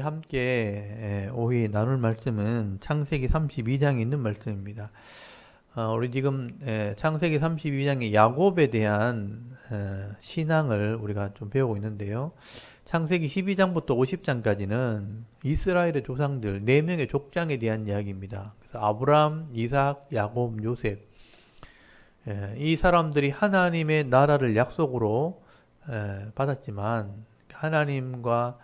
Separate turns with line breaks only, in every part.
함께 오후에 나눌 말씀은 창세기 32장에 있는 말씀입니다. 우리 지금 창세기 32장의 야곱에 대한 신앙을 우리가 좀 배우고 있는데요. 창세기 12장부터 50장까지는 이스라엘의 조상들 4명의 족장에 대한 이야기입니다. 그래서 아브람, 이삭, 야곱, 요셉, 이 사람들이 하나님의 나라를 약속으로 받았지만 하나님과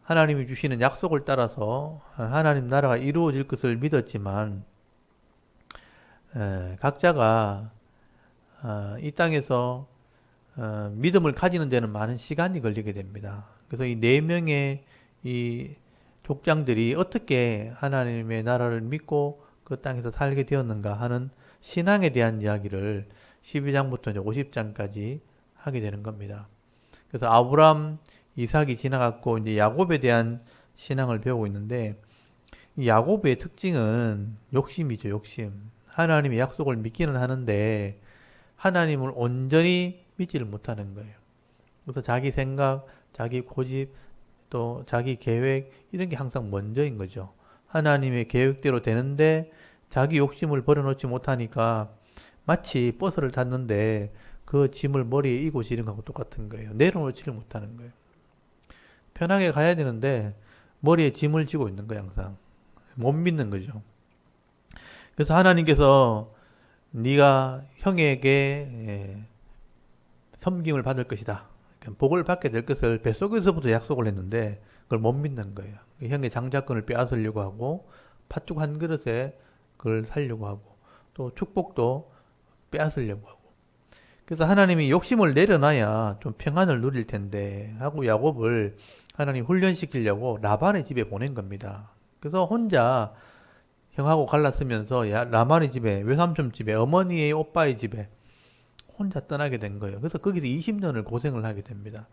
하나님이 주시는 약속을 따라서 하나님 나라가 이루어질 것을 믿었지만 각자가 이 땅에서 믿음을 가지는 데는 많은 시간이 걸리게 됩니다. 그래서 이 4명의 이 족장들이 어떻게 하나님의 나라를 믿고 그 땅에서 살게 되었는가 하는 신앙에 대한 이야기를 12장부터 이제 50장까지 하게 되는 겁니다. 그래서 아브람, 이삭이 지나갔고 이제 야곱에 대한 신앙을 배우고 있는데 이 야곱의 특징은 욕심이죠, 욕심. 하나님의 약속을 믿기는 하는데 하나님을 온전히 믿지를 못하는 거예요. 그래서 자기 생각, 자기 고집, 또 자기 계획 이런 게 항상 먼저인 거죠. 하나님의 계획대로 되는데 자기 욕심을 버려놓지 못하니까 마치 버스를 탔는데 그 짐을 머리에 이고 지는 거하고 똑같은 거예요. 내려놓지를 못하는 거예요. 편하게 가야 되는데 머리에 짐을 지고 있는 거예요, 항상. 못 믿는 거죠. 그래서 하나님께서 네가 형에게 섬김을 받을 것이다. 복을 받게 될 것을 뱃속에서부터 약속을 했는데 그걸 못 믿는 거예요. 형의 장자권을 빼앗으려고 하고 팥죽 한 그릇에 그걸 살려고 하고 또 축복도 빼앗으려고 하고 그래서 하나님이 욕심을 내려놔야 좀 평안을 누릴 텐데 하고 야곱을 하나님 훈련시키려고 라반의 집에 보낸 겁니다. 그래서 혼자 형하고 갈랐으면서 라반의 집에 외삼촌 집에 어머니의 오빠의 집에 혼자 떠나게 된 거예요. 그래서 거기서 20년을 고생을 하게 됩니다.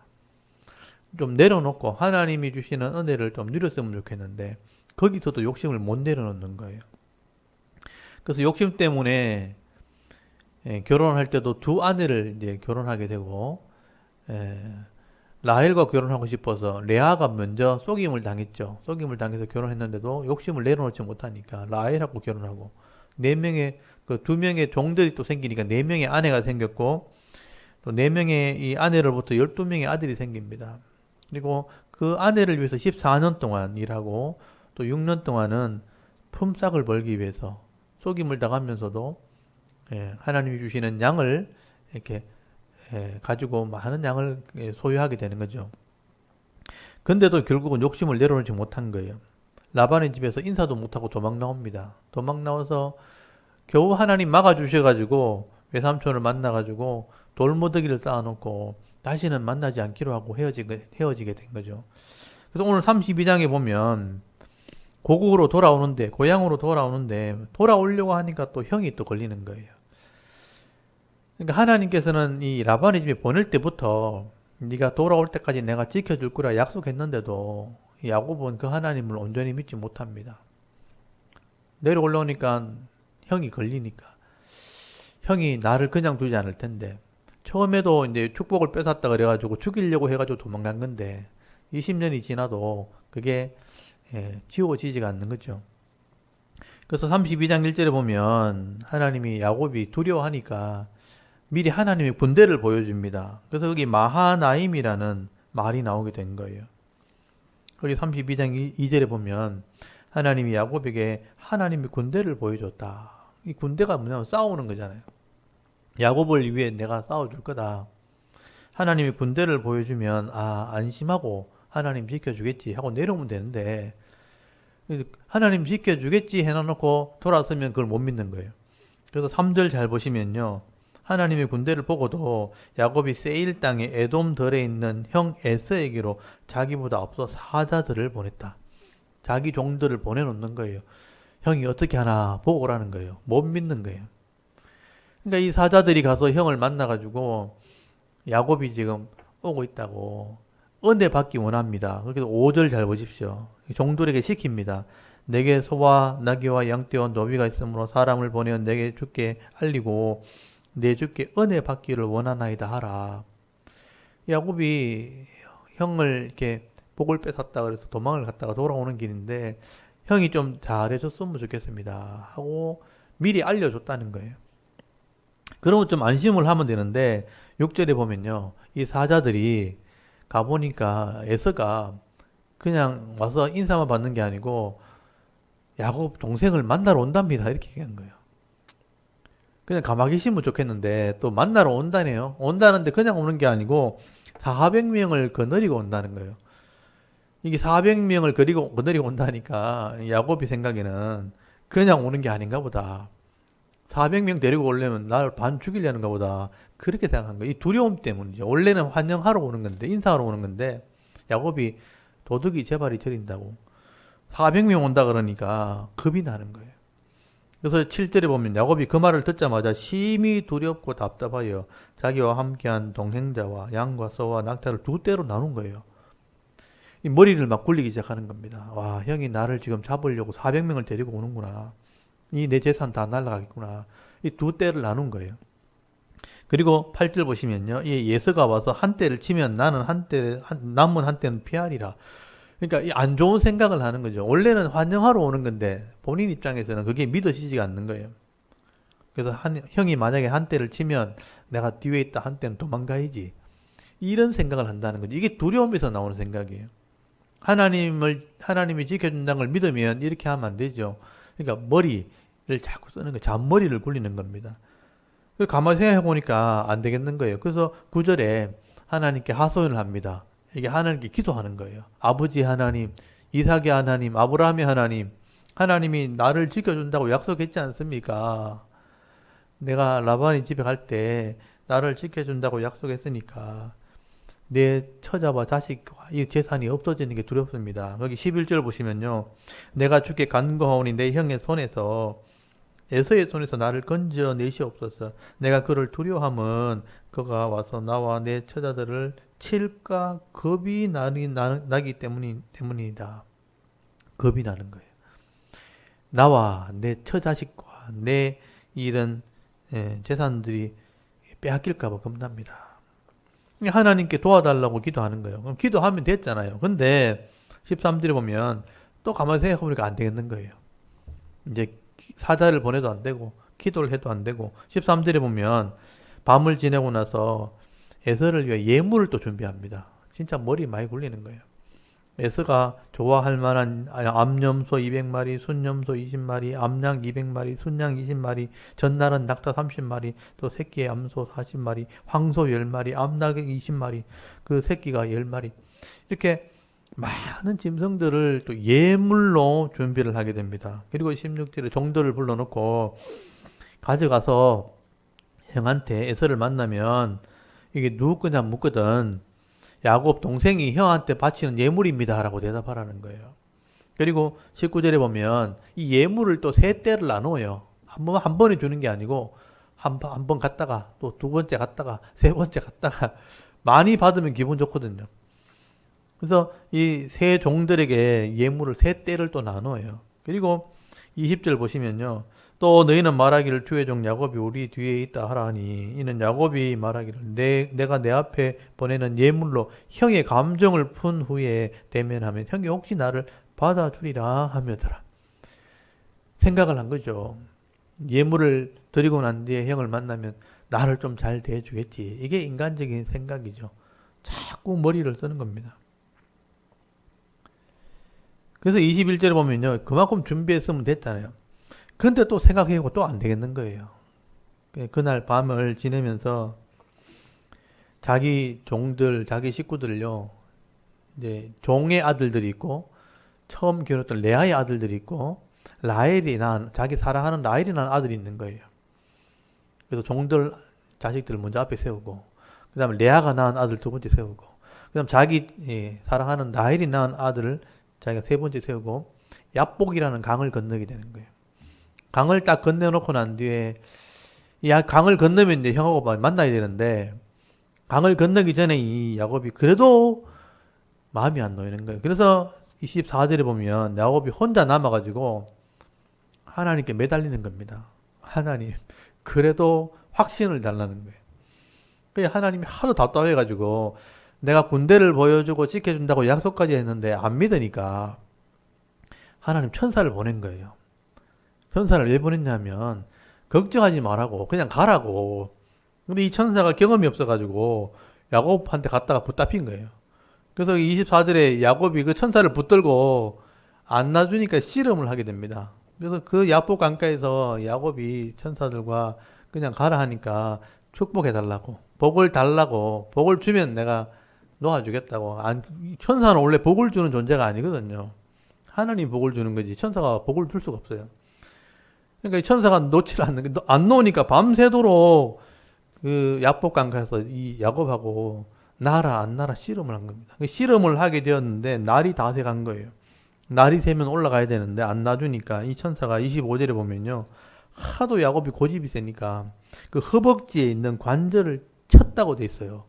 좀 내려놓고 하나님이 주시는 은혜를 좀 누렸으면 좋겠는데 거기서도 욕심을 못 내려놓는 거예요. 그래서 욕심 때문에 결혼할 때도 두 아내를 이제 결혼하게 되고 라헬과 결혼하고 싶어서 레아가 먼저 속임을 당했죠. 속임을 당해서 결혼했는데도 욕심을 내려놓지 못하니까 라헬하고 결혼하고 4명의 그 2명의 종들이 또 생기니까 4명의 아내가 생겼고 또 4명의 이 아내로부터 12명의 아들이 생깁니다. 그리고 그 아내를 위해서 14년 동안 일하고 또 6년 동안은 품삯을 벌기 위해서 속임을 당하면서도 하나님이 주시는 양을 이렇게 가지고 많은 양을 소유하게 되는 거죠. 근데도 결국은 욕심을 내려놓지 못한 거예요. 라반의 집에서 인사도 못하고 도망 나옵니다. 도망 나와서 겨우 하나님 막아주셔가지고 외삼촌을 만나가지고 돌무더기를 쌓아놓고 다시는 만나지 않기로 하고 헤어지게 된 거죠. 그래서 오늘 32장에 보면 고국으로 돌아오는데 고향으로 돌아오는데 돌아오려고 하니까 또 형이 또 걸리는 거예요. 그러니까 하나님께서는 이 라반의 집에 보낼 때부터 네가 돌아올 때까지 내가 지켜줄 거라 약속했는데도 야곱은 그 하나님을 온전히 믿지 못합니다. 내려올라오니까 형이 걸리니까 형이 나를 그냥 두지 않을 텐데 처음에도 이제 축복을 뺏었다 그래가지고 죽이려고 해가지고 도망간 건데 20년이 지나도 그게 지워지지가 않는 거죠. 그래서 32장 1절에 보면 하나님이 야곱이 두려워하니까 미리 하나님의 군대를 보여줍니다. 그래서 여기 마하나임이라는 말이 나오게 된 거예요. 여기 32장 2절에 보면 하나님이 야곱에게 하나님의 군대를 보여줬다. 이 군대가 뭐냐면 싸우는 거잖아요. 야곱을 위해 내가 싸워줄 거다. 하나님이 군대를 보여주면 안심하고 하나님 지켜주겠지 하고 내려오면 되는데 하나님 지켜주겠지 해놔놓고 돌아서면 그걸 못 믿는 거예요. 그래서 3절 잘 보시면요. 하나님의 군대를 보고도 야곱이 세일 땅에 에돔들에 있는 형 에서에게로 자기보다 앞서 사자들을 보냈다. 자기 종들을 보내놓는 거예요. 형이 어떻게 하나 보고 오라는 거예요. 못 믿는 거예요. 그러니까 이 사자들이 가서 형을 만나가지고 야곱이 지금 오고 있다고 은혜 받기 원합니다. 그래서 5절 잘 보십시오. 종들에게 시킵니다. 내게 소와 나귀와 양떼와 노비가 있으므로 사람을 보내어 내게 주께 알리고 내 주께 은혜 받기를 원하나이다 하라. 야곱이 형을 이렇게 복을 뺏었다 그래서 도망을 갔다가 돌아오는 길인데 형이 좀 잘해줬으면 좋겠습니다 하고 미리 알려줬다는 거예요. 그러면 좀 안심을 하면 되는데 6절에 보면요. 이 사자들이 가보니까 에서가 그냥 와서 인사만 받는 게 아니고 야곱 동생을 만나러 온답니다. 이렇게 얘기한 거예요. 그냥 가만히 계시면 좋겠는데 또 만나러 온다네요. 온다는데 그냥 오는 게 아니고 400명을 거느리고 온다는 거예요. 이게 400명을 거느리고 온다니까 야곱이 생각에는 그냥 오는 게 아닌가 보다. 400명 데리고 오려면 나를 반 죽이려는가 보다. 그렇게 생각한 거예요. 이 두려움 때문이죠. 원래는 환영하러 오는 건데, 인사하러 오는 건데, 야곱이 도둑이 제 발이 저린다고. 400명 온다 그러니까 겁이 나는 거예요. 그래서 7절에 보면 야곱이 그 말을 듣자마자 심히 두렵고 답답하여 자기와 함께한 동행자와 양과 소와 낙타를 두 떼로 나눈 거예요. 이 머리를 막 굴리기 시작하는 겁니다. 와, 형이 나를 지금 잡으려고 400명을 데리고 오는구나. 이 내 재산 다 날라가겠구나. 이 두 떼를 나눈 거예요. 그리고 8절 보시면요. 이 예서가 와서 한 떼를 치면 나는 남은 한 떼는 피하리라. 그러니까 이 안 좋은 생각을 하는 거죠. 원래는 환영하러 오는 건데 본인 입장에서는 그게 믿어지지가 않는 거예요. 그래서 형이 만약에 한 떼를 치면 내가 뒤에 있다 한 떼는 도망가야지. 이런 생각을 한다는 거죠. 이게 두려움에서 나오는 생각이에요. 하나님이 지켜준다는 걸 믿으면 이렇게 하면 안 되죠. 그러니까 머리를 자꾸 쓰는 거예요. 잔머리를 굴리는 겁니다. 가만히 생각해 보니까 안 되겠는 거예요. 그래서 9절에 하나님께 하소연을 합니다. 이게 하나님께 기도하는 거예요. 아버지 하나님, 이삭의 하나님, 아브라함의 하나님, 하나님이 나를 지켜준다고 약속했지 않습니까? 내가 라반이 집에 갈 때 나를 지켜준다고 약속했으니까 내 처자와 자식과 이 재산이 없어지는 게 두렵습니다. 여기 11절 보시면요. 내가 주께 간구하오니 내 형의 손에서 에서의 손에서 나를 건져내시옵소서. 내가 그를 두려워함은 그가 와서 나와 내 처자들을 칠까 겁이 나기 때문이다. 겁이 나는 거예요. 나와 내 처자식과 내 이런 재산들이 빼앗길까 봐 겁납니다. 하나님께 도와달라고 기도하는 거예요. 그럼 기도하면 됐잖아요. 근데 13절에 보면 또 가만히 생각해보니까 안 되겠는 거예요. 이제 사자를 보내도 안 되고 기도를 해도 안 되고 13절에 보면 밤을 지내고 나서 에서를 위해 예물을 또 준비합니다. 진짜 머리 많이 굴리는 거예요. 에서가 좋아할 만한 암염소 200마리, 순염소 20마리, 암양 200마리, 순양 20마리, 전날은 낙타 30마리, 또 새끼의 암소 40마리, 황소 10마리, 암낙 20마리, 그 새끼가 10마리. 이렇게 많은 짐승들을 또 예물로 준비를 하게 됩니다. 그리고 16절에 종들을 불러놓고 가져가서 형한테 에서를 만나면 이게 누구 거냐 묻거든. 야곱 동생이 형한테 바치는 예물입니다 라고 대답하라는 거예요. 그리고 19절에 보면 이 예물을 또 세 떼를 나누어요. 한 번에 주는 게 아니고 한 번 갔다가 또 두 번째 갔다가 세 번째 갔다가 많이 받으면 기분 좋거든요. 그래서 이 세 종들에게 예물을 세 떼를 또 나눠요. 그리고 20절 보시면요. 또 너희는 말하기를 주의 종 야곱이 우리 뒤에 있다 하라니 이는 야곱이 말하기를 내가 내 앞에 보내는 예물로 형의 감정을 푼 후에 대면하면 형이 혹시 나를 받아주리라 하며더라. 생각을 한 거죠. 예물을 드리고 난 뒤에 형을 만나면 나를 좀 잘 대해주겠지. 이게 인간적인 생각이죠. 자꾸 머리를 쓰는 겁니다. 그래서 21절에 보면요. 그만큼 준비했으면 됐잖아요. 근데 또 생각해보고 또 안 되겠는 거예요. 그날 밤을 지내면서 자기 종들, 자기 식구들을요, 이제 종의 아들들이 있고, 처음 결혼했던 레아의 아들들이 있고, 자기 사랑하는 라헬이 낳은 아들이 있는 거예요. 그래서 종들, 자식들을 먼저 앞에 세우고, 그 다음에 레아가 낳은 아들 두 번째 세우고, 그 다음 자기 사랑하는 라헬이 낳은 아들을 자기가 세 번째 세우고, 야복이라는 강을 건너게 되는 거예요. 강을 딱 건너놓고 난 뒤에 이 강을 건너면 이제 형하고 만나야 되는데 강을 건너기 전에 이 야곱이 그래도 마음이 안 놓이는 거예요. 그래서 24절에 보면 야곱이 혼자 남아가지고 하나님께 매달리는 겁니다. 하나님 그래도 확신을 달라는 거예요. 그래서 하나님이 하도 답답해가지고 내가 군대를 보여주고 지켜준다고 약속까지 했는데 안 믿으니까 하나님 천사를 보낸 거예요. 천사를 왜 보냈냐면 걱정하지 말라고 그냥 가라고. 근데 이 천사가 경험이 없어가지고 야곱한테 갔다가 붙잡힌 거예요. 그래서 24절에 야곱이 그 천사를 붙들고 안 놔주니까 씨름을 하게 됩니다. 그래서 그 야복 강가에서 야곱이 천사들과 그냥 가라 하니까 축복해 달라고, 복을 달라고, 복을 주면 내가 놓아주겠다고. 천사는 원래 복을 주는 존재가 아니거든요. 하나님 복을 주는 거지 천사가 복을 줄 수가 없어요. 그러니까 이 천사가 놓지를 않는 게, 안 놓으니까 밤새도록 그 야복강 가서 이 야곱하고 나라 안 나라 씨름을 한 겁니다. 씨름을 하게 되었는데 날이 다 새간 거예요. 날이 새면 올라가야 되는데 안 놔주니까 이 천사가 25절에 보면요. 하도 야곱이 고집이 세니까 그 허벅지에 있는 관절을 쳤다고 돼 있어요.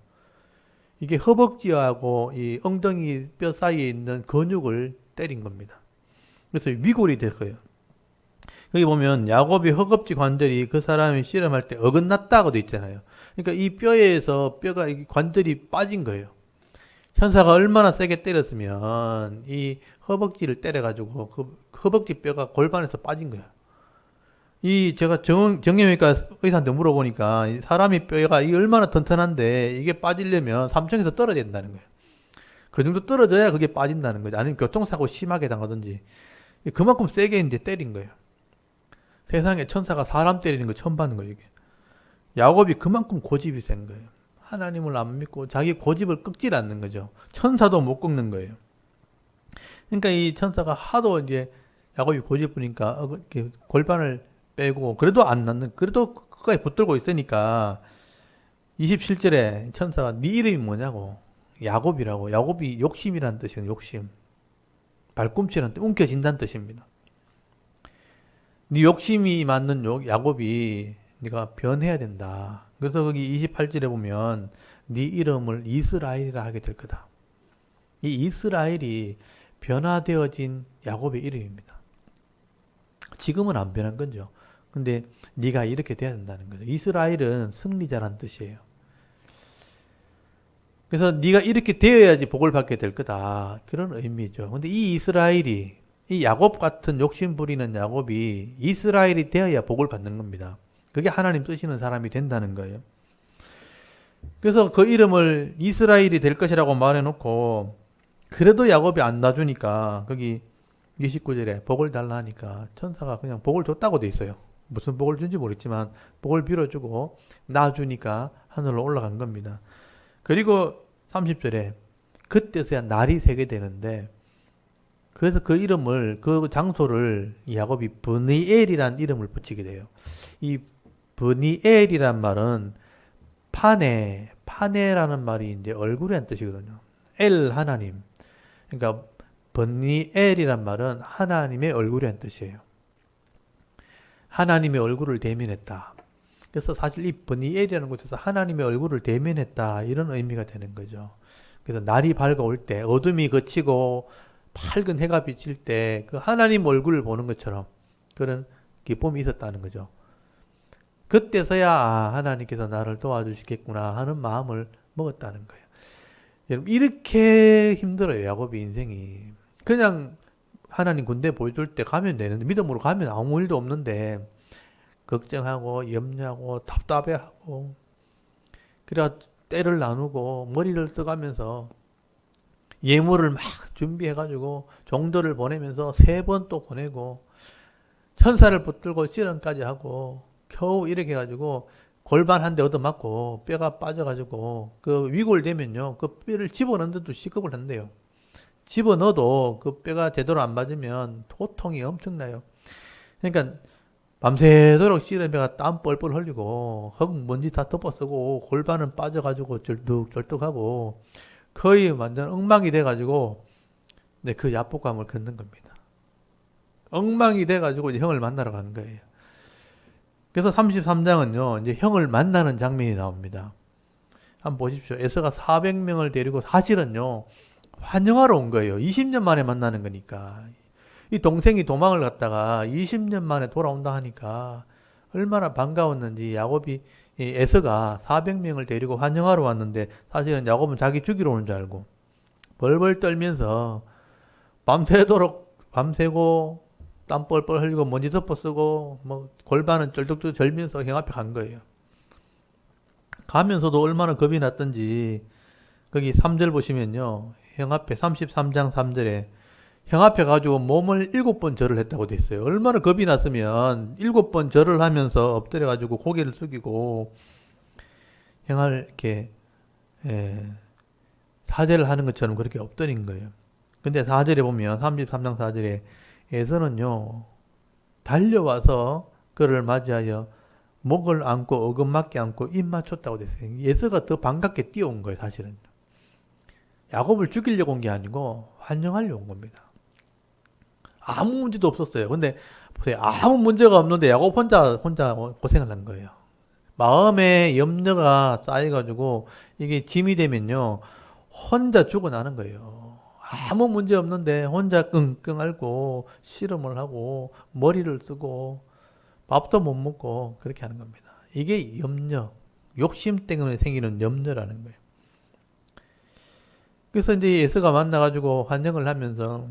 이게 허벅지하고 이 엉덩이 뼈 사이에 있는 근육을 때린 겁니다. 그래서 위골이 됐어요. 여기 보면 야곱이 허겁지 관절이 그 사람이 씨름할 때 어긋났다고 돼 있잖아요. 그러니까 이 뼈에서 뼈가 관절이 빠진 거예요. 천사가 얼마나 세게 때렸으면 이 허벅지를 때려가지고 그 허벅지 뼈가 골반에서 빠진 거야. 이 제가 정형외과 의사한테 물어보니까 사람이 뼈가 이 얼마나 튼튼한데 이게 빠지려면 3층에서 떨어져야 된다는 거예요. 그 정도 떨어져야 그게 빠진다는 거죠. 아니면 교통사고 심하게 당하든지 그만큼 세게 이제 때린 거예요. 세상에 천사가 사람 때리는 거 처음 봤는 거예요. 이게. 야곱이 그만큼 고집이 센 거예요. 하나님을 안 믿고 자기 고집을 꺾질 않는 거죠. 천사도 못 꺾는 거예요. 그러니까 이 천사가 하도 이제 야곱이 고집 부니까 골반을 빼고 그래도 안 낫는 그래도 끝까지 붙들고 있으니까 27절에 천사가 네 이름이 뭐냐고 야곱이라고. 야곱이 욕심이라는 뜻이에요. 욕심. 발꿈치라는 뜻, 움켜진다는 뜻입니다. 네 욕심이 맞는 야곱이 네가 변해야 된다. 그래서 거기 28절에 보면 네 이름을 이스라엘이라 하게 될 거다. 이 이스라엘이 변화되어진 야곱의 이름입니다. 지금은 안 변한 거죠. 근데 네가 이렇게 돼야 된다는 거죠. 이스라엘은 승리자라는 뜻이에요. 그래서 네가 이렇게 되어야지 복을 받게 될 거다. 그런 의미죠. 근데 이 이스라엘이 이 야곱 같은 욕심 부리는 야곱이 이스라엘이 되어야 복을 받는 겁니다. 그게 하나님 쓰시는 사람이 된다는 거예요. 그래서 그 이름을 이스라엘이 될 것이라고 말해놓고 그래도 야곱이 안 놔주니까 거기 29절에 복을 달라 하니까 천사가 그냥 복을 줬다고 돼 있어요. 무슨 복을 준지 모르겠지만 복을 빌어주고 놔주니까 하늘로 올라간 겁니다. 그리고 30절에 그때서야 날이 새게 되는데 그래서 그 이름을 그 장소를 야곱이 브니엘이라는 이름을 붙이게 돼요. 이 브니엘이란 말은 파네라는 말이 이제 얼굴이란 뜻이거든요. 엘 하나님. 그러니까 브니엘이란 말은 하나님의 얼굴이란 뜻이에요. 하나님의 얼굴을 대면했다. 그래서 사실 이 브니엘이라는 곳에서 하나님의 얼굴을 대면했다 이런 의미가 되는 거죠. 그래서 날이 밝아올 때 어둠이 걷히고 밝은 해가 비칠 때 그 하나님 얼굴을 보는 것처럼 그런 기쁨이 있었다는 거죠. 그때서야 하나님께서 나를 도와주시겠구나 하는 마음을 먹었다는 거예요. 여러분 이렇게 힘들어요. 야곱의 인생이. 그냥 하나님 군대 보여줄 때 가면 되는데 믿음으로 가면 아무 일도 없는데 걱정하고 염려하고 답답해하고 그래 때를 나누고 머리를 써가면서 예물을 막 준비해가지고 종도를 보내면서 3번 또 보내고 천사를 붙들고 씨름까지 하고 겨우 이렇게 해가지고 골반 한 대 얻어맞고 뼈가 빠져가지고 그 위골되면요 그 뼈를 집어넣는데도 시급을 한대요. 집어넣어도 그 뼈가 제대로 안 맞으면 고통이 엄청나요. 그러니까 밤새도록 씨름해가 땀 뻘뻘 흘리고 흙 먼지 다 덮어쓰고 골반은 빠져가지고 절뚝절뚝하고 거의 완전 엉망이 돼가지고 네, 그 야복감을 걷는 겁니다. 엉망이 돼가지고 이제 형을 만나러 가는 거예요. 그래서 33장은요 이제 형을 만나는 장면이 나옵니다. 한번 보십시오. 에서가 400명을 데리고 사실은요 환영하러 온 거예요. 20년 만에 만나는 거니까. 이 동생이 도망을 갔다가 20년 만에 돌아온다 하니까 얼마나 반가웠는지 야곱이 이 에서가 400명을 데리고 환영하러 왔는데 사실은 야곱은 자기 죽이러 오는 줄 알고 벌벌 떨면서 밤새고 땀 뻘뻘 흘리고 먼지 덮어 쓰고 뭐 골반은 쩔뚝쩔 절면서 형 앞에 간 거예요. 가면서도 얼마나 겁이 났던지 거기 3절 보시면요. 형 앞에 33장 3절에 형 앞에 가지고 몸을 7번 절을 했다고 돼 있어요. 얼마나 겁이 났으면 7번 절을 하면서 엎드려 가지고 고개를 숙이고 형을 이렇게 사죄를 하는 것처럼 그렇게 엎드린 거예요. 근데 4절에 보면 33장 4절에 에서는요. 달려와서 그를 맞이하여 목을 안고 어긋맞게 안고 입 맞췄다고 됐어요. 에서가 더 반갑게 뛰어온 거예요, 사실은. 야곱을 죽이려고 온 게 아니고 환영하려고 온 겁니다. 아무 문제도 없었어요. 근데 보세요. 아무 문제가 없는데 야곱 혼자 고생을 한 거예요. 마음에 염려가 쌓여가지고 이게 짐이 되면요. 혼자 죽어나는 거예요. 아무 문제 없는데 혼자 끙끙 앓고 씨름을 하고 머리를 쓰고 밥도 못 먹고 그렇게 하는 겁니다. 이게 염려, 욕심 때문에 생기는 염려라는 거예요. 그래서 이제 에서가 만나가지고 환영을 하면서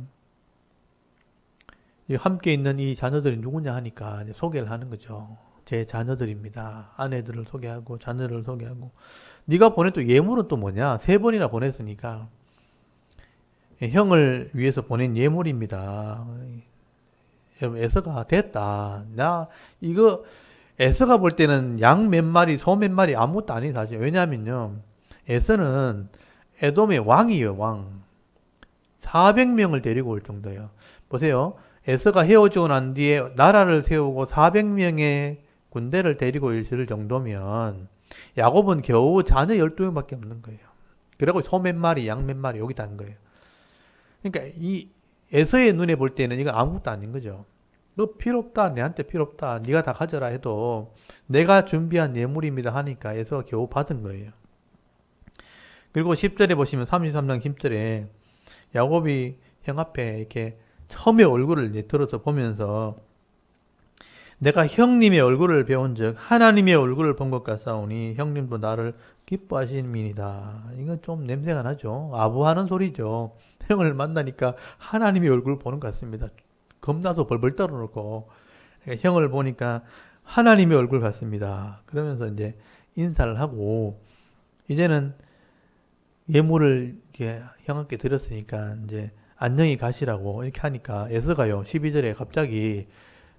함께 있는 이 자녀들이 누구냐 하니까 이제 소개를 하는 거죠. 제 자녀들입니다. 아내들을 소개하고 자녀를 소개하고 네가 보낸 또 예물은 또 뭐냐? 3번이나 보냈으니까 형을 위해서 보낸 예물입니다. 여러분 에서가 됐다. 나 이거 에서가 볼 때는 양 몇 마리, 소 몇 마리 아무것도 아닌 사실. 왜냐하면요. 에서는 에돔의 왕이에요. 왕. 400명을 데리고 올 정도예요. 보세요. 에서가 헤어지고 난 뒤에 나라를 세우고 400명의 군대를 데리고 있을 정도면 야곱은 겨우 자녀 12명밖에 없는 거예요. 그리고 소 몇 마리, 양 몇 마리 여기 단 거예요. 그러니까 이 에서의 눈에 볼 때는 이건 아무것도 아닌 거죠. 너 필요 없다. 내한테 필요 없다. 네가 다 가져라 해도 내가 준비한 예물입니다 하니까 에서가 겨우 받은 거예요. 그리고 10절에 보시면 33장 10절에 야곱이 형 앞에 이렇게 처음에 얼굴을 이제 들어서 보면서 내가 형님의 얼굴을 배운 즉 하나님의 얼굴을 본 것 같사오니 형님도 나를 기뻐하시니이다. 이건 좀 냄새가 나죠. 아부하는 소리죠. 형을 만나니까 하나님의 얼굴을 보는 것 같습니다. 겁나서 벌벌 떨어놓고 그러니까 형을 보니까 하나님의 얼굴 같습니다. 그러면서 이제 인사를 하고 이제는 예물을 이렇게 형한테 드렸으니까 이제 안녕히 가시라고 이렇게 하니까 에서가요 12절에 갑자기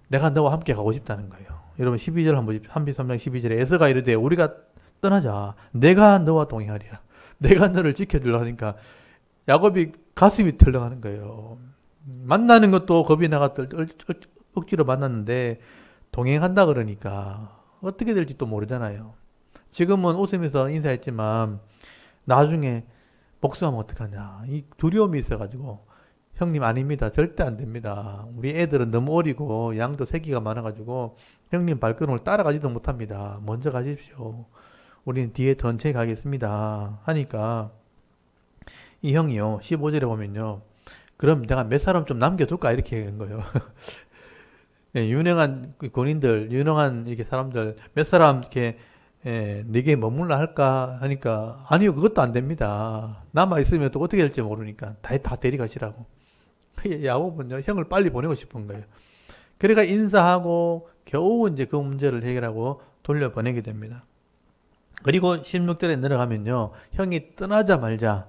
내가 너와 함께 가고 싶다는 거예요. 여러분 12절 한번 33장 12절에 에서가 이르되 우리가 떠나자. 내가 너와 동행하리라. 내가 너를 지켜주려 하니까 야곱이 가슴이 털렁하는 거예요. 만나는 것도 겁이 나가 억지로 만났는데 동행한다 그러니까 어떻게 될지 또 모르잖아요. 지금은 웃으면서 인사했지만 나중에 복수하면 어떡하냐. 이 두려움이 있어가지고 형님 아닙니다. 절대 안 됩니다. 우리 애들은 너무 어리고 양도 새끼가 많아가지고 형님 발걸음을 따라가지도 못합니다. 먼저 가십시오. 우리는 뒤에 천천히 가겠습니다. 하니까 이 형이요 15절에 보면요 그럼 내가 몇 사람 좀 남겨둘까 이렇게 한 거예요. 네, 유능한 군인들, 유능한 이렇게 사람들 몇 사람 이렇게 네게 머물라 할까 하니까 아니요 그것도 안 됩니다. 남아 있으면 또 어떻게 될지 모르니까 다 데려가시라고. 야곱은요 형을 빨리 보내고 싶은 거예요. 그래가 인사하고 겨우 이제 그 문제를 해결하고 돌려보내게 됩니다. 그리고 16절에 내려가면요 형이 떠나자 말자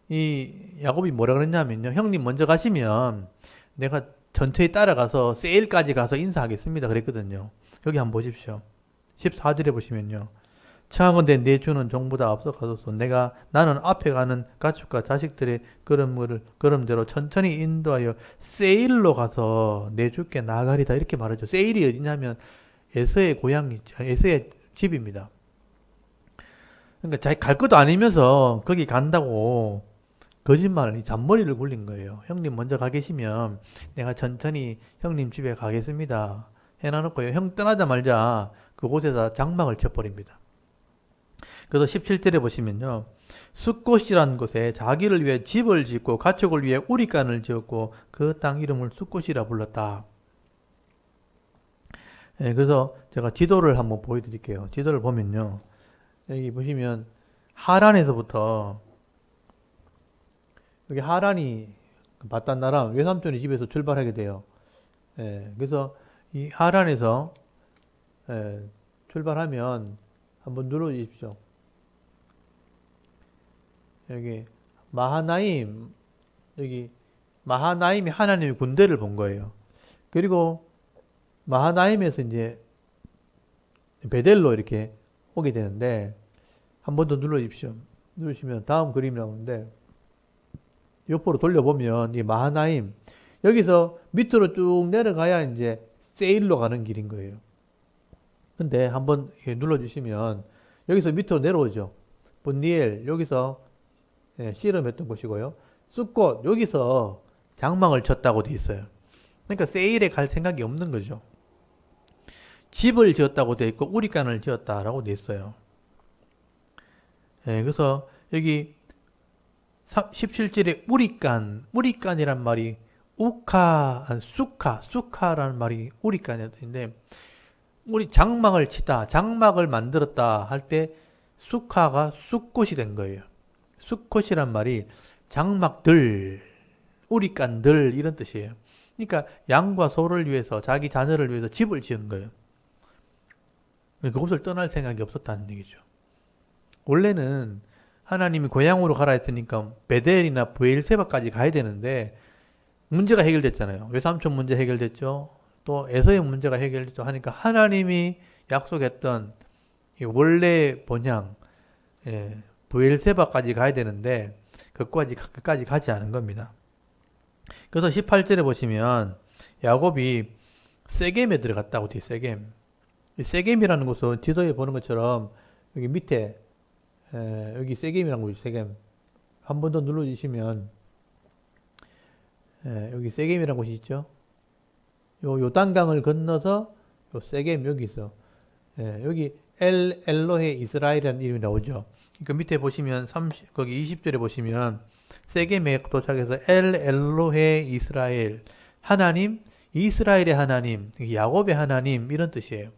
이 야곱이 뭐라 그랬냐면요 형님 먼저 가시면 내가 전체에 따라가서 세일까지 가서 인사하겠습니다 그랬거든요. 여기 한번 보십시오. 14절에 보시면요 청하건대 내 주는 종보다 앞서 가소서. 나는 앞에 가는 가축과 자식들의 걸음대로 천천히 인도하여 세일로 가서 내 주께 나아가리다 이렇게 말하죠. 세일이 어디냐면 에서의 고향, 에서의 집입니다. 그러니까 자기 갈 것도 아니면서 거기 간다고 거짓말을 잔머리를 굴린 거예요. 형님 먼저 가 계시면 내가 천천히 형님 집에 가겠습니다. 해놔놓고요. 형 떠나자 말자 그곳에다 장막을 쳐버립니다. 그래서 17절에 보시면요. 숫곳이라는 곳에 자기를 위해 집을 짓고 가축을 위해 우리간을 지었고 그 땅 이름을 숫곳이라 불렀다. 예, 그래서 제가 지도를 한번 보여드릴게요. 지도를 보면요. 여기 보시면 하란에서부터 여기 하란이 바딴나람 외삼촌이 집에서 출발하게 돼요. 예, 그래서 이 하란에서 예, 출발하면 한번 눌러 주십시오. 여기 마하나임 여기 마하나임이 하나님의 군대를 본 거예요. 그리고 마하나임에서 이제 베델로 이렇게 오게 되는데 한 번 더 눌러 주십시오. 누르시면 다음 그림이 나오는데 옆으로 돌려보면 이 마하나임 여기서 밑으로 쭉 내려가야 이제 세일로 가는 길인 거예요. 근데 한번 눌러주시면 여기서 밑으로 내려오죠. 본니엘 여기서 씨름했던 곳이고요. 쑥꽃 여기서 장막을 쳤다고 돼 있어요. 그러니까 세일에 갈 생각이 없는 거죠. 집을 지었다고 돼 있고 우리간을 지었다라고 돼 있어요. 그래서 여기 17절에 우리간이란 말이 수카라는 말이 우리간인데 우리 장막을 치다, 장막을 만들었다 할 때 수카가 숫꽃이 된 거예요. 숫꽃이란 말이 장막들, 우리간들 이런 뜻이에요. 그러니까 양과 소를 위해서 자기 자녀를 위해서 집을 지은 거예요. 그곳을 떠날 생각이 없었다는 얘기죠. 원래는 하나님이 고향으로 가라 했으니까 베델이나 브엘세바까지 가야 되는데 문제가 해결됐잖아요. 외삼촌 문제 해결됐죠. 또 에서의 문제가 해결됐죠. 하니까 하나님이 약속했던 원래 본향 브엘세바까지 가야 되는데 그까지 가지 않은 겁니다. 그래서 18절에 보시면 야곱이 세겜에 들어갔다고 돼요. 세겜. 이 세겜이라는 곳은 지도에 보는 것처럼 여기 밑에 여기 세겜이라는 곳이 세겜. 한 번 더 눌러주시면 여기 세겜이라는 곳이 있죠. 요 요단강을 건너서 요 세겜 여기 있어. 여기 엘로헤 이스라엘이라는 이름이 나오죠. 그 밑에 보시면 거기 20절에 보시면 세겜에 도착해서 엘로헤 이스라엘 하나님 이스라엘의 하나님 야곱의 하나님 이런 뜻이에요.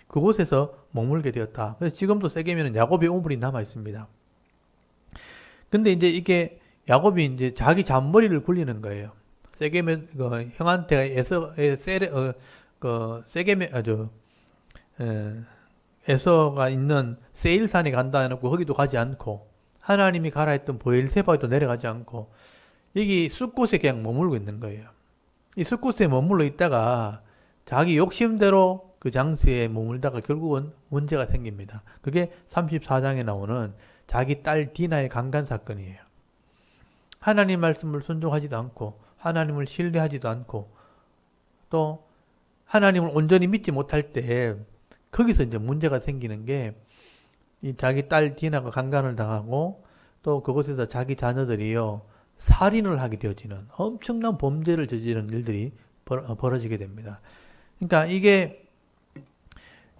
그곳에서 머물게 되었다. 그래서 지금도 세겜에는 야곱의 우물이 남아 있습니다. 근데 이제 이게 야곱이 이제 자기 잔머리를 굴리는 거예요. 세겜의 형한테 에서가 있는 세일산에 간다 해놓고 거기도 가지 않고 하나님이 가라 했던 보엘세바에도 내려가지 않고 여기 숲곳에 그냥 머물고 있는 거예요. 이 숲곳에 머물러 있다가 자기 욕심대로 그 장소에 머물다가 결국은 문제가 생깁니다. 그게 34장에 나오는 자기 딸 디나의 강간 사건이에요. 하나님 말씀을 순종하지도 않고 하나님을 신뢰하지도 않고 또 하나님을 온전히 믿지 못할 때 거기서 이제 문제가 생기는 게 이 자기 딸 디나가 강간을 당하고 또 그곳에서 자기 자녀들이요 살인을 하게 되어지는 엄청난 범죄를 저지르는 일들이 벌어지게 됩니다. 그러니까 이게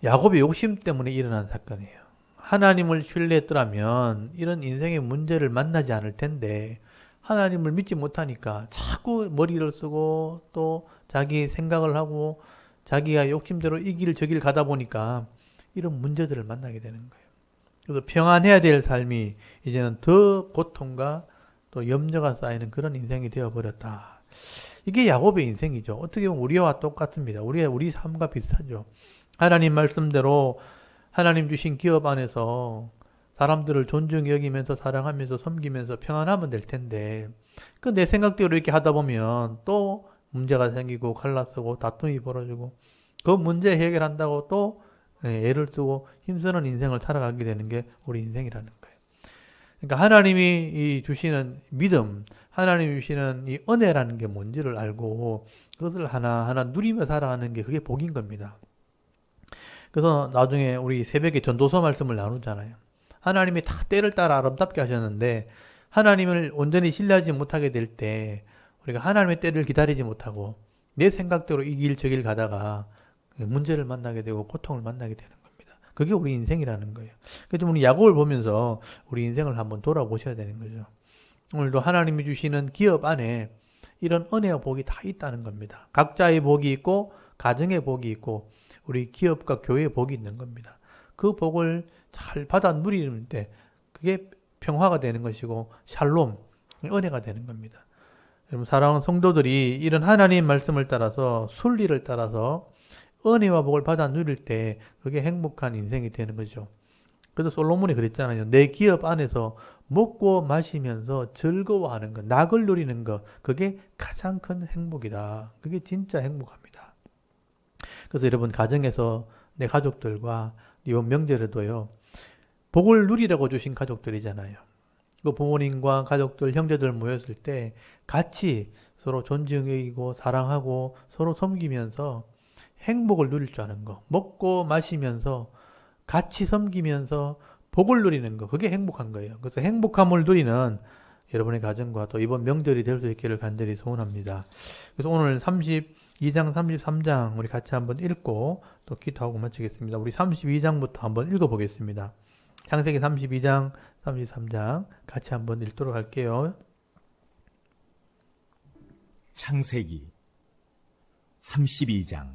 야곱의 욕심 때문에 일어난 사건이에요. 하나님을 신뢰했더라면 이런 인생의 문제를 만나지 않을 텐데 하나님을 믿지 못하니까 자꾸 머리를 쓰고 또 자기 생각을 하고 자기가 욕심대로 이 길 저 길 가다 보니까 이런 문제들을 만나게 되는 거예요. 그래서 평안해야 될 삶이 이제는 더 고통과 또 염려가 쌓이는 그런 인생이 되어버렸다. 이게 야곱의 인생이죠. 어떻게 보면 우리와 똑같습니다. 우리 삶과 비슷하죠. 하나님 말씀대로 하나님 주신 기업 안에서 사람들을 존중히 여기면서 사랑하면서 섬기면서 평안하면 될 텐데 그 내 생각대로 이렇게 하다 보면 또 문제가 생기고 갈라서고 다툼이 벌어지고 그 문제 해결한다고 또 애를 쓰고 힘쓰는 인생을 살아가게 되는 게 우리 인생이라는 거예요. 그러니까 하나님이 주시는 믿음, 하나님이 주시는 이 은혜라는 게 뭔지를 알고 그것을 하나하나 누리며 살아가는 게 그게 복인 겁니다. 그래서 나중에 우리 새벽에 전도서 말씀을 나누잖아요. 하나님이 다 때를 따라 아름답게 하셨는데 하나님을 온전히 신뢰하지 못하게 될 때 우리가 하나님의 때를 기다리지 못하고 내 생각대로 이 길 저 길 가다가 문제를 만나게 되고 고통을 만나게 되는 겁니다. 그게 우리 인생이라는 거예요. 그래서 우리 야곱을 보면서 우리 인생을 한번 돌아보셔야 되는 거죠. 오늘도 하나님이 주시는 기업 안에 이런 은혜와 복이 다 있다는 겁니다. 각자의 복이 있고 가정의 복이 있고 우리 기업과 교회의 복이 있는 겁니다. 그 복을 잘 받아 누리는데 그게 평화가 되는 것이고 샬롬, 은혜가 되는 겁니다. 여러분 사랑하는 성도들이 이런 하나님 말씀을 따라서 순리를 따라서 은혜와 복을 받아 누릴 때 그게 행복한 인생이 되는 거죠. 그래서 솔로몬이 그랬잖아요. 내 기업 안에서 먹고 마시면서 즐거워하는 것, 낙을 누리는 것, 그게 가장 큰 행복이다. 그게 진짜 행복합니다. 그래서 여러분 가정에서 내 가족들과 이번 명절에도요. 복을 누리라고 주신 가족들이잖아요. 그 부모님과 가족들, 형제들 모였을 때 같이 서로 존중하고 사랑하고 서로 섬기면서 행복을 누릴 줄 아는 거. 먹고 마시면서 같이 섬기면서 복을 누리는 거. 그게 행복한 거예요. 그래서 행복함을 누리는 여러분의 가정과 또 이번 명절이 될 수 있기를 간절히 소원합니다. 그래서 오늘 32장, 33장 우리 같이 한번 읽고 또 기도하고 마치겠습니다. 우리 32장부터 한번 읽어보겠습니다. 창세기 32장, 33장 같이 한번 읽도록 할게요.
창세기 32장.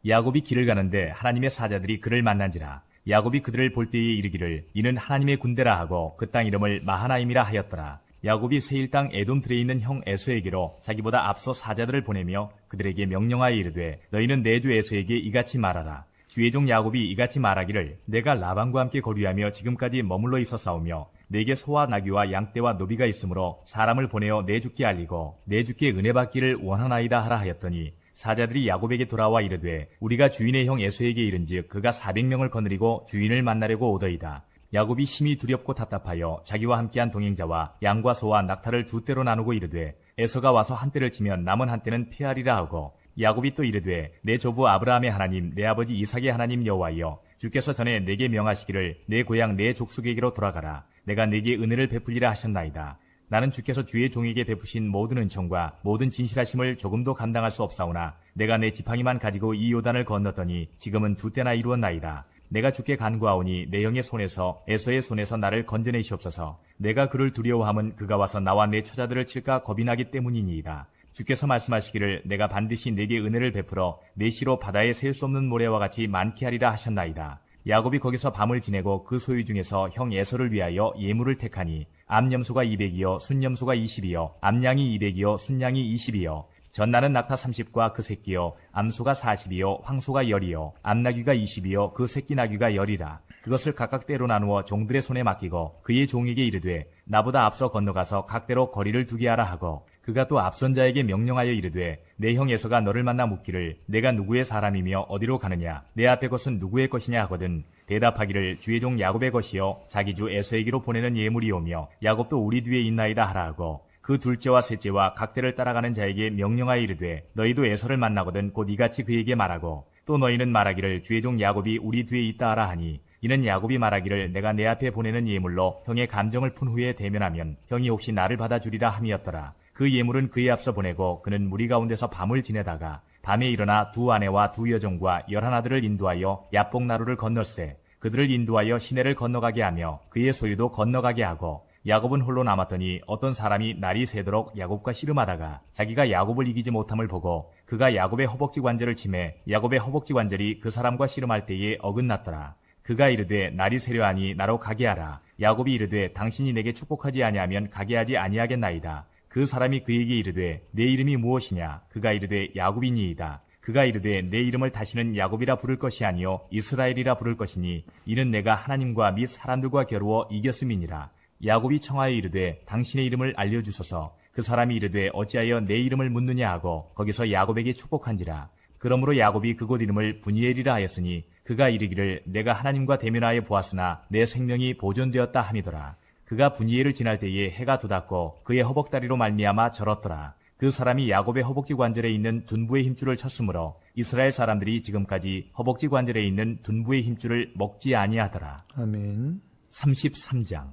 야곱이 길을 가는데 하나님의 사자들이 그를 만난지라. 야곱이 그들을 볼 때에 이르기를 이는 하나님의 군대라 하고 그 땅 이름을 마하나임이라 하였더라. 야곱이 세일 땅 에돔 들에 있는 형 에서에게로 자기보다 앞서 사자들을 보내며 그들에게 명령하여 이르되 너희는 내 주 에서에게 이같이 말하라. 주의 종 야곱이 이같이 말하기를 내가 라반과 함께 거류하며 지금까지 머물러 있었사오며 내게 소와 나귀와 양떼와 노비가 있으므로 사람을 보내어 내 주께 알리고 내 주께 은혜 받기를 원하나이다 하라 하였더니 사자들이 야곱에게 돌아와 이르되 우리가 주인의 형 에서에게 이른즉 그가 400명을 거느리고 주인을 만나려고 오더이다. 야곱이 심히 두렵고 답답하여 자기와 함께한 동행자와 양과 소와 낙타를 두 떼로 나누고 이르되 에서가 와서 한 떼를 치면 남은 한 떼는 피하리라 하고 야곱이 또 이르되 내 조부 아브라함의 하나님 내 아버지 이삭의 하나님 여호와여 주께서 전에 내게 명하시기를 내 고향 내 족속에게로 돌아가라. 내가 내게 은혜를 베풀리라 하셨나이다. 나는 주께서 주의 종에게 베푸신 모든 은총과 모든 진실하심을 조금도 감당할 수 없사오나 내가 내 지팡이만 가지고 이 요단을 건넜더니 지금은 두 때나 이루었나이다. 내가 주께 간구하오니 내 형의 손에서 에서의 손에서 나를 건져내시옵소서. 내가 그를 두려워함은 그가 와서 나와 내 처자들을 칠까 겁이 나기 때문이니이다. 주께서 말씀하시기를 내가 반드시 내게 은혜를 베풀어 내 시로 바다에 셀 수 없는 모래와 같이 많게 하리라 하셨나이다. 야곱이 거기서 밤을 지내고 그 소유 중에서 형 에서를 위하여 예물을 택하니 암염소가 200이요 순염소가 20이요 암양이 200이요 순양이 20이요 전나는 낙타 30과 그 새끼요 암소가 40이요 황소가 10이요 암나귀가 20이요 그 새끼 나귀가 10이라. 그것을 각각 때로 나누어 종들의 손에 맡기고 그의 종에게 이르되 나보다 앞서 건너가서 각대로 거리를 두게 하라 하고 그가 또 앞선 자에게 명령하여 이르되 내 형 에서가 너를 만나 묻기를 내가 누구의 사람이며 어디로 가느냐 내 앞의 것은 누구의 것이냐 하거든 대답하기를 주의 종 야곱의 것이요 자기 주 에서에게로 보내는 예물이오며 야곱도 우리 뒤에 있나이다 하라 하고 그 둘째와 셋째와 각대를 따라가는 자에게 명령하여 이르되 너희도 에서를 만나거든 곧 이같이 그에게 말하고 또 너희는 말하기를 주의 종 야곱이 우리 뒤에 있다 하라 하니 이는 야곱이 말하기를 내가 내 앞에 보내는 예물로 형의 감정을 푼 후에 대면하면 형이 혹시 나를 받아주리라 함이었더라. 그 예물은 그에 앞서 보내고 그는 무리 가운데서 밤을 지내다가 밤에 일어나 두 아내와 두 여종과 11아들을 인도하여 야복나루를 건널세 그들을 인도하여 시내를 건너가게 하며 그의 소유도 건너가게 하고 야곱은 홀로 남았더니 어떤 사람이 날이 새도록 야곱과 씨름하다가 자기가 야곱을 이기지 못함을 보고 그가 야곱의 허벅지 관절을 치매 야곱의 허벅지 관절이 그 사람과 씨름할 때에 어긋났더라. 그가 이르되 날이 새려하니 나로 가게 하라. 야곱이 이르되 당신이 내게 축복하지 아니하면 가게 하지 아니하겠나이다. 그 사람이 그에게 이르되 내 이름이 무엇이냐? 그가 이르되 야곱이니이다. 그가 이르되 내 이름을 다시는 야곱이라 부를 것이 아니요 이스라엘이라 부를 것이니 이는 내가 하나님과 및 사람들과 겨루어 이겼음이니라. 야곱이 청하여 이르되 당신의 이름을 알려주소서. 그 사람이 이르되 어찌하여 내 이름을 묻느냐 하고 거기서 야곱에게 축복한지라. 그러므로 야곱이 그곳 이름을 브니엘이라 하였으니 그가 이르기를 내가 하나님과 대면하여 보았으나 내 생명이 보존되었다 함이더라. 그가 브니엘을 지날 때에 해가 돋았고 그의 허벅다리로 말미암아 절었더라. 그 사람이 야곱의 허벅지 관절에 있는 둔부의 힘줄을 쳤으므로 이스라엘 사람들이 지금까지 허벅지 관절에 있는 둔부의 힘줄을 먹지 아니하더라.
아멘.
33장.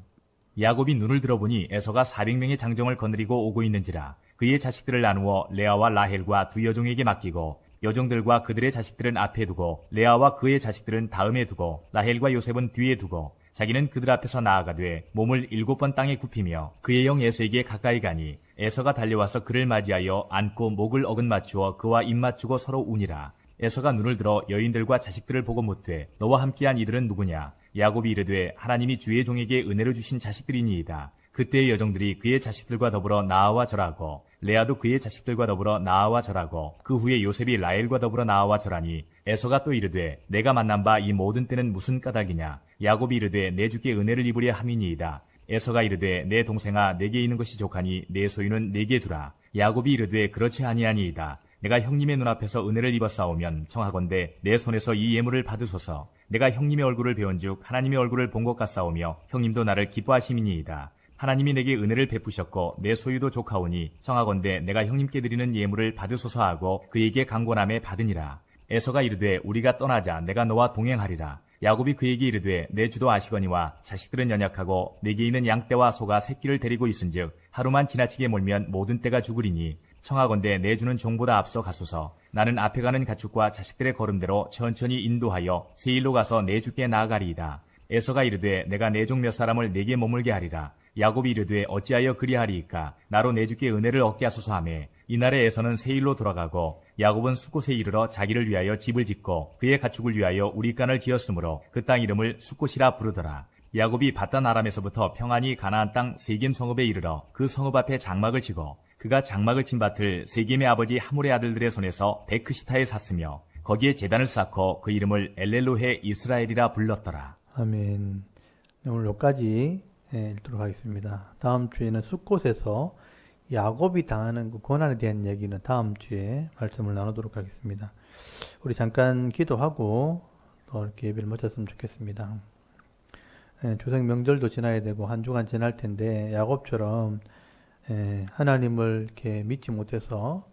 야곱이 눈을 들어보니 에서가 400명의 장정을 거느리고 오고 있는지라. 그의 자식들을 나누어 레아와 라헬과 두 여종에게 맡기고 여종들과 그들의 자식들은 앞에 두고 레아와 그의 자식들은 다음에 두고 라헬과 요셉은 뒤에 두고 자기는 그들 앞에서 나아가되 몸을 7번 땅에 굽히며 그의 형 에서에게 가까이 가니 에서가 달려와서 그를 맞이하여 안고 목을 어긋 맞추어 그와 입 맞추고 서로 우니라. 에서가 눈을 들어 여인들과 자식들을 보고 묻되 너와 함께한 이들은 누구냐? 야곱이 이르되 하나님이 주의 종에게 은혜로 주신 자식들이니이다. 그때의 여종들이 그의 자식들과 더불어 나아와 절하고 레아도 그의 자식들과 더불어 나아와 절하고 그 후에 요셉이 라헬과 더불어 나아와 절하니 에서가 또 이르되 내가 만난 바 이 모든 때는 무슨 까닭이냐? 야곱이 이르되 내 주께 은혜를 입으려 함이니이다. 에서가 이르되 내 동생아 내게 있는 것이 족하니 내 소유는 내게 두라. 야곱이 이르되 그렇지 아니하니이다. 내가 형님의 눈앞에서 은혜를 입었사오면 청하건대 내 손에서 이 예물을 받으소서. 내가 형님의 얼굴을 배운즉 하나님의 얼굴을 본 것 같사오며 형님도 나를 기뻐하심이니이다. 하나님이 내게 은혜를 베푸셨고 내 소유도 족하오니 청하건대 내가 형님께 드리는 예물을 받으소서 하고 그에게 강권함에 받으니라. 에서가 이르되 우리가 떠나자 내가 너와 동행하리라. 야곱이 그에게 이르되 내 주도 아시거니와 자식들은 연약하고 내게 있는 양떼와 소가 새끼를 데리고 있은즉 하루만 지나치게 몰면 모든 떼가 죽으리니 청하건대 내 주는 종보다 앞서 가소서. 나는 앞에 가는 가축과 자식들의 걸음대로 천천히 인도하여 세일로 가서 내 주께 나아가리이다. 에서가 이르되 내가 내 종 몇 사람을 내게 머물게 하리라. 야곱이 이르되 어찌하여 그리하리이까? 나로 내 주께 은혜를 얻게 하소서 하매 이날에 에서는 세일로 돌아가고 야곱은 숫곳에 이르러 자기를 위하여 집을 짓고 그의 가축을 위하여 우리간을 지었으므로 그 땅 이름을 숫곳이라 부르더라. 야곱이 바단 아람에서부터 평안히 가나안 땅 세겜 성읍에 이르러 그 성읍 앞에 장막을 치고 그가 장막을 친 밭을 세겜의 아버지 하몰의 아들들의 손에서 베크시타에 샀으며 거기에 제단을 쌓고 그 이름을 엘렐로헤 이스라엘이라 불렀더라.
아멘. 오늘 여기까지 읽도록 하겠습니다. 다음 주에는 숫곳에서 야곱이 당하는 그 고난에 대한 얘기는 다음 주에 말씀을 나누도록 하겠습니다. 우리 잠깐 기도하고 또 이렇게 예배를 마쳤으면 좋겠습니다. 추석 명절도 지나야 되고 한 주간 지날 텐데 야곱처럼 하나님을 이렇게 믿지 못해서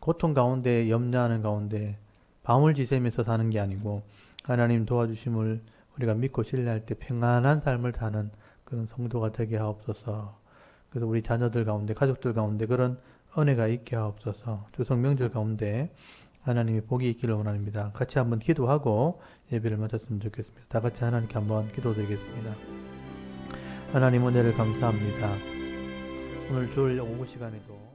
고통 가운데 염려하는 가운데 밤을 지새면서 사는 게 아니고 하나님 도와주심을 우리가 믿고 신뢰할 때 평안한 삶을 사는 그런 성도가 되게 하옵소서. 그래서 우리 자녀들 가운데 가족들 가운데 그런 은혜가 있게 하옵소서. 추석 명절 가운데 하나님의 복이 있기를 원합니다. 같이 한번 기도하고 예배를 마쳤으면 좋겠습니다. 다 같이 하나님께 한번 기도드리겠습니다. 하나님 은혜를 감사합니다. 오늘 주일 오후 시간에도